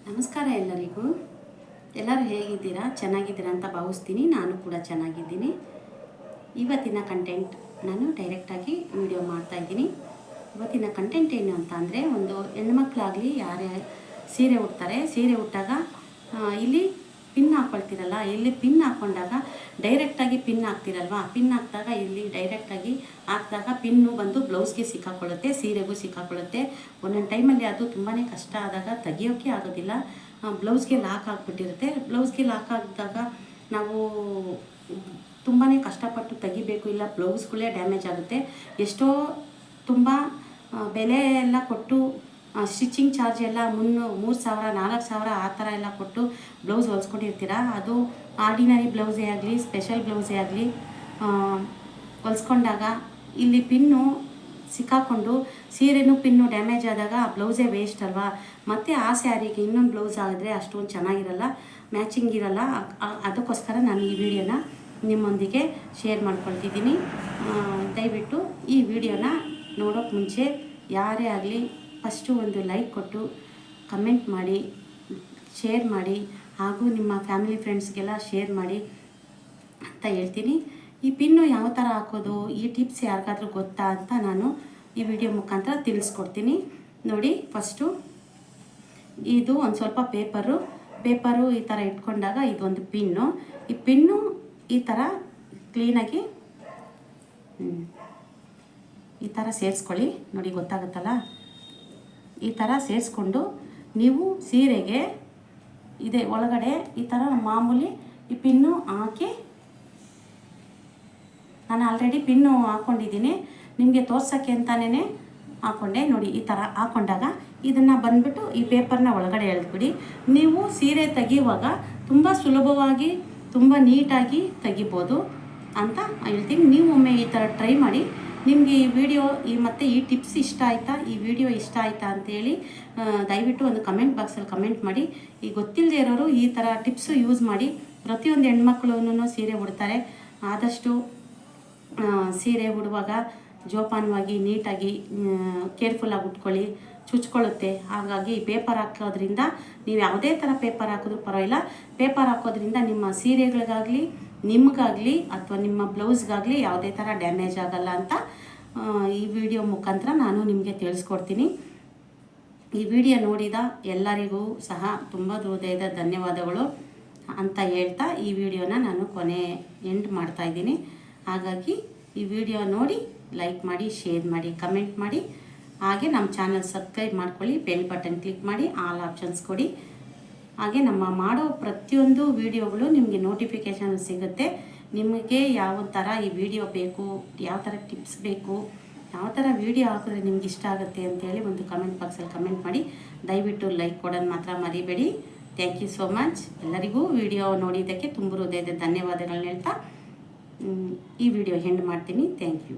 ನಮಸ್ಕಾರ ಎಲ್ಲರಿಗೂ. ಎಲ್ಲರೂ ಹೇಗಿದ್ದೀರಾ? ಚೆನ್ನಾಗಿದ್ದೀರಾ ಅಂತ ಭಾವಿಸ್ತೀನಿ. ನಾನು ಕೂಡ ಚೆನ್ನಾಗಿದ್ದೀನಿ. ಇವತ್ತಿನ ಕಂಟೆಂಟ್ ನಾನು ಡೈರೆಕ್ಟಾಗಿ ವಿಡಿಯೋ ಮಾಡ್ತಾಯಿದ್ದೀನಿ. ಇವತ್ತಿನ ಕಂಟೆಂಟ್ ಏನು ಅಂತ ಅಂದರೆ, ಒಂದು ಹೆಣ್ಮಕ್ಳಾಗಲಿ ಯಾರೇ ಸೀರೆ ಉಡ್ತಾರೆ, ಸೀರೆ ಉಟ್ಟಾಗ ಇಲ್ಲಿ ಪಿನ್ ಹಾಕ್ಕೊಳ್ತೀರಲ್ಲ, ಇಲ್ಲಿ ಪಿನ್ ಹಾಕ್ಕೊಂಡಾಗ ಡೈರೆಕ್ಟಾಗಿ ಪಿನ್ ಹಾಕ್ತಿರಲ್ವ, ಪಿನ್ ಹಾಕಿದಾಗ ಇಲ್ಲಿ ಡೈರೆಕ್ಟಾಗಿ ಹಾಕಿದಾಗ ಪಿನ್ನು ಬಂದು ಬ್ಲೌಸ್ಗೆ ಸಿಕ್ಕಾಕೊಳ್ಳುತ್ತೆ, ಸೀರೆಗೂ ಸಿಕ್ಕಾಕೊಳ್ಳುತ್ತೆ. ಒಂದೊಂದು ಟೈಮಲ್ಲಿ ಅದು ತುಂಬಾ ಕಷ್ಟ ಆದಾಗ ತೆಗಿಯೋಕ್ಕೆ ಆಗೋದಿಲ್ಲ. ಬ್ಲೌಸ್ಗೆ ಲಾಕ್ ಆಗಿಬಿಟ್ಟಿರುತ್ತೆ. ಬ್ಲೌಸ್ಗೆ ಲಾಕ್ ಆಗಿದಾಗ ನಾವು ತುಂಬಾ ಕಷ್ಟಪಟ್ಟು ತೆಗಿಬೇಕು, ಇಲ್ಲ ಬ್ಲೌಸ್ಗಳೇ ಡ್ಯಾಮೇಜ್ ಆಗುತ್ತೆ. ಎಷ್ಟೋ ತುಂಬ ಬೆಲೆ ಎಲ್ಲ ಕೊಟ್ಟು ಸ್ಟಿಚಿಂಗ್ ಚಾರ್ಜ್ ಎಲ್ಲ 3,000 4,000 ಆ ಥರ ಎಲ್ಲ ಕೊಟ್ಟು ಬ್ಲೌಸ್ ಹೊಲ್ಸ್ಕೊಂಡಿರ್ತೀರ. ಅದು ಆರ್ಡಿನರಿ ಬ್ಲೌಸೇ ಆಗಲಿ, ಸ್ಪೆಷಲ್ ಬ್ಲೌಸೇ ಆಗಲಿ, ಹೊಲ್ಸ್ಕೊಂಡಾಗ ಇಲ್ಲಿ ಪಿನ್ನು ಸಿಕ್ಕಾಕೊಂಡು ಸೀರೆನೂ ಪಿನ್ನು ಡ್ಯಾಮೇಜ್ ಆದಾಗ ಆ ಬ್ಲೌಸೇ ವೇಸ್ಟ್ ಅಲ್ವಾ. ಮತ್ತು ಆ ಸ್ಯಾರಿಗೆ ಇನ್ನೊಂದು ಬ್ಲೌಸ್ ಆಗಿದ್ರೆ ಅಷ್ಟೊಂದು ಚೆನ್ನಾಗಿರಲ್ಲ, ಮ್ಯಾಚಿಂಗ್ ಇರಲ್ಲ. ಅದಕ್ಕೋಸ್ಕರ ನಾನು ಈ ವಿಡಿಯೋನ ನಿಮ್ಮೊಂದಿಗೆ ಶೇರ್ ಮಾಡ್ಕೊಳ್ತಿದ್ದೀನಿ. ದಯವಿಟ್ಟು ಈ ವಿಡಿಯೋನ ನೋಡೋಕ್ಕೆ ಮುಂಚೆ ಯಾರೇ ಆಗಲಿ ಫಸ್ಟು ಒಂದು ಲೈಕ್ ಕೊಟ್ಟು ಕಮೆಂಟ್ ಮಾಡಿ, ಶೇರ್ ಮಾಡಿ, ಹಾಗೂ ನಿಮ್ಮ ಫ್ಯಾಮಿಲಿ ಫ್ರೆಂಡ್ಸ್ಗೆಲ್ಲ ಶೇರ್ ಮಾಡಿ ಅಂತ ಹೇಳ್ತೀನಿ. ಈ ಪಿನ್ನು ಯಾವ ಥರ ಹಾಕೋದು, ಈ ಟಿಪ್ಸ್ ಯಾರಿಗಾದ್ರೂ ಗೊತ್ತಾ ಅಂತ ನಾನು ಈ ವಿಡಿಯೋ ಮುಖಾಂತರ ತಿಳಿಸ್ಕೊಡ್ತೀನಿ. ನೋಡಿ, ಫಸ್ಟು ಇದು ಒಂದು ಸ್ವಲ್ಪ ಪೇಪರು ಈ ಥರ ಇಟ್ಕೊಂಡಾಗ ಇದೊಂದು ಪಿನ್ನು. ಈ ಪಿನ್ನು ಈ ಥರ ಕ್ಲೀನಾಗಿ ಈ ಥರ ಸೇರಿಸ್ಕೊಳ್ಳಿ. ನೋಡಿ, ಗೊತ್ತಾಗುತ್ತಲ್ಲ, ಈ ಥರ ಸೇರಿಸ್ಕೊಂಡು ನೀವು ಸೀರೆಗೆ ಇದೆ ಒಳಗಡೆ ಈ ಥರ ಮಾಮೂಲಿ ಈ ಪಿನ್ನು ಹಾಕಿ, ನಾನು ಆಲ್ರೆಡಿ ಪಿನ್ನು ಹಾಕ್ಕೊಂಡಿದ್ದೀನಿ, ನಿಮಗೆ ತೋರ್ಸೋಕ್ಕೆ ಅಂತಲೇ ಹಾಕ್ಕೊಂಡೆ. ನೋಡಿ, ಈ ಥರ ಹಾಕ್ಕೊಂಡಾಗ ಇದನ್ನು ಬಂದುಬಿಟ್ಟು ಈ ಪೇಪರ್ನ ಒಳಗಡೆ ಎಳೆದ್ಬಿಡಿ. ನೀವು ಸೀರೆ ತೆಗೆಯುವಾಗ ತುಂಬ ಸುಲಭವಾಗಿ, ತುಂಬ ನೀಟಾಗಿ ತೆಗಿಬೋದು ಅಂತ ಹೇಳ್ತೀನಿ. ನೀವು ಒಮ್ಮೆ ಈ ಥರ ಟ್ರೈ ಮಾಡಿ. ನಿಮಗೆ ಈ ವಿಡಿಯೋ ಮತ್ತು ಈ ಟಿಪ್ಸ್ ಇಷ್ಟ ಆಯಿತಾ, ಈ ವಿಡಿಯೋ ಇಷ್ಟ ಆಯಿತಾ ಅಂತೇಳಿ ದಯವಿಟ್ಟು ಒಂದು ಕಮೆಂಟ್ ಬಾಕ್ಸಲ್ಲಿ ಕಮೆಂಟ್ ಮಾಡಿ. ಈ ಗೊತ್ತಿಲ್ಲದೆ ಇರೋರು ಈ ಥರ ಟಿಪ್ಸು ಯೂಸ್ ಮಾಡಿ. ಪ್ರತಿಯೊಂದು ಹೆಣ್ಮಕ್ಳು ಸೀರೆ ಉಡ್ತಾರೆ. ಆದಷ್ಟು ಸೀರೆ ಉಡುವಾಗ ಜೋಪಾನವಾಗಿ, ನೀಟಾಗಿ, ಕೇರ್ಫುಲ್ಲಾಗಿ ಉಟ್ಕೊಳ್ಳಿ. ಚುಚ್ಕೊಳ್ಳುತ್ತೆ. ಹಾಗಾಗಿ ಪೇಪರ್ ಹಾಕೋದ್ರಿಂದ, ನೀವು ಯಾವುದೇ ಥರ ಪೇಪರ್ ಹಾಕಿದ್ರೂ ಪರವಾಗಿಲ್ಲ, ಪೇಪರ್ ಹಾಕೋದ್ರಿಂದ ನಿಮ್ಮ ಸೀರೆಗಳಿಗಾಗಲಿ, ನಿಮಗಾಗಲಿ ಅಥವಾ ನಿಮ್ಮ ಬ್ಲೌಸ್ಗಾಗಲಿ ಯಾವುದೇ ಥರ ಡ್ಯಾಮೇಜ್ ಆಗಲ್ಲ ಅಂತ ಈ ವಿಡಿಯೋ ಮುಖಾಂತರ ನಾನು ನಿಮಗೆ ತಿಳಿಸ್ಕೊಡ್ತೀನಿ. ಈ ವಿಡಿಯೋ ನೋಡಿದ ಎಲ್ಲರಿಗೂ ಸಹ ತುಂಬ ಹೃದಯದ ಧನ್ಯವಾದಗಳು ಅಂತ ಹೇಳ್ತಾ ಈ ವಿಡಿಯೋನ ನಾನು ಎಂಡ್ ಮಾಡ್ತಾಯಿದ್ದೀನಿ. ಹಾಗಾಗಿ ಈ ವಿಡಿಯೋ ನೋಡಿ ಲೈಕ್ ಮಾಡಿ, ಶೇರ್ ಮಾಡಿ, ಕಮೆಂಟ್ ಮಾಡಿ. ಹಾಗೆ ನಮ್ಮ ಚಾನಲ್ ಸಬ್ಸ್ಕ್ರೈಬ್ ಮಾಡ್ಕೊಳ್ಳಿ, ಬೆಲ್ ಬಟನ್ ಕ್ಲಿಕ್ ಮಾಡಿ, ಆಲ್ ಆಪ್ಷನ್ಸ್ ಕೊಡಿ. ಹಾಗೆ ನಮ್ಮ ಮಾಡೋ ಪ್ರತಿಯೊಂದು ವಿಡಿಯೋಗಳು ನಿಮಗೆ ನೋಟಿಫಿಕೇಷನ್ ಸಿಗುತ್ತೆ. ನಿಮಗೆ ಯಾವ ಥರ ಈ ವಿಡಿಯೋ ಬೇಕು, ಯಾವ ಥರ ಟಿಪ್ಸ್ ಬೇಕು, ಯಾವ ಥರ ವಿಡಿಯೋ ಹಾಕಿದ್ರೆ ನಿಮ್ಗೆ ಇಷ್ಟ ಆಗುತ್ತೆ ಅಂತೇಳಿ ಒಂದು ಕಮೆಂಟ್ ಬಾಕ್ಸಲ್ಲಿ ಕಮೆಂಟ್ ಮಾಡಿ. ದಯವಿಟ್ಟು ಲೈಕ್ ಕೊಡೋದು ಮಾತ್ರ ಮರಿಬೇಡಿ. Thank you so much. ಎಲ್ಲರಿಗೂ ವಿಡಿಯೋ ನೋಡಿದ್ದಕ್ಕೆ ತುಂಬ ಹೃದಯದ ಧನ್ಯವಾದಗಳನ್ನ ಹೇಳ್ತಾ ಈ ವಿಡಿಯೋ ಎಂಡ್ ಮಾಡ್ತೀನಿ. Thank you.